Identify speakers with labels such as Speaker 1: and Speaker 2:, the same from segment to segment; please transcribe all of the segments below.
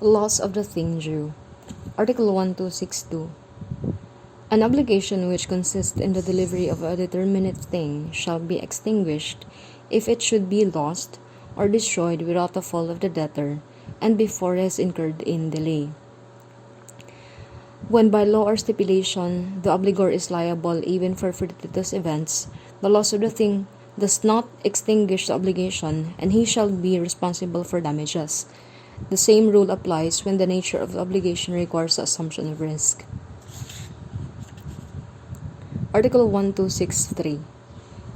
Speaker 1: Loss of the thing due. Article 1262. An obligation which consists in the delivery of a determinate thing shall be extinguished if it should be lost or destroyed without the fault of the debtor and before it has incurred in delay. When by law or stipulation the obligor is liable even for fortuitous events, the loss of the thing does not extinguish the obligation, and he shall be responsible for damages. The same rule applies when the nature of the obligation requires the assumption of risk. Article 1263.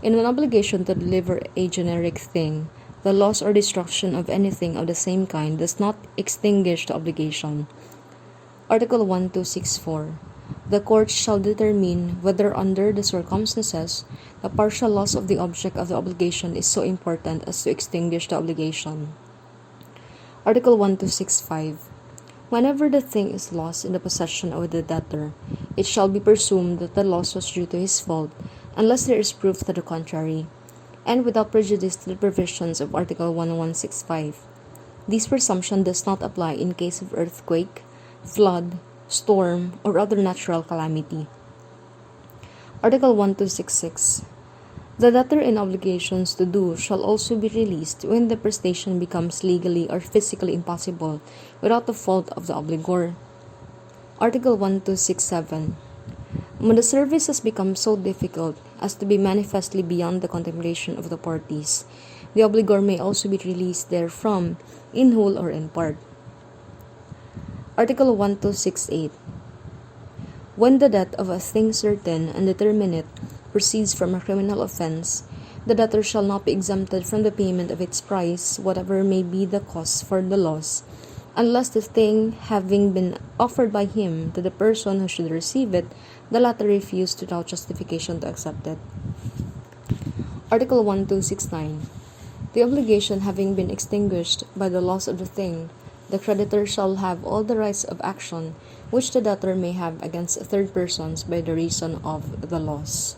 Speaker 1: In an obligation to deliver a generic thing, the loss or destruction of anything of the same kind does not extinguish the obligation. Article 1264. The court shall determine whether under the circumstances the partial loss of the object of the obligation is so important as to extinguish the obligation. Article 1265. Whenever the thing is lost in the possession of the debtor, it shall be presumed that the loss was due to his fault, unless there is proof to the contrary, and without prejudice to the provisions of Article 1165. This presumption does not apply in case of earthquake, flood, storm, or other natural calamity. Article 1266. The debtor in obligations to do shall also be released when the prestation becomes legally or physically impossible without the fault of the obligor. Article 1267. When the service has become so difficult as to be manifestly beyond the contemplation of the parties, the obligor may also be released therefrom, in whole or in part. Article 1268. When the debt of a thing certain and determinate proceeds from a criminal offense, the debtor shall not be exempted from the payment of its price, whatever may be the cause for the loss, unless the thing having been offered by him to the person who should receive it, the latter refuse without justification to accept it. Article 1269. The obligation having been extinguished by the loss of the thing, the creditor shall have all the rights of action which the debtor may have against third persons by the reason of the loss.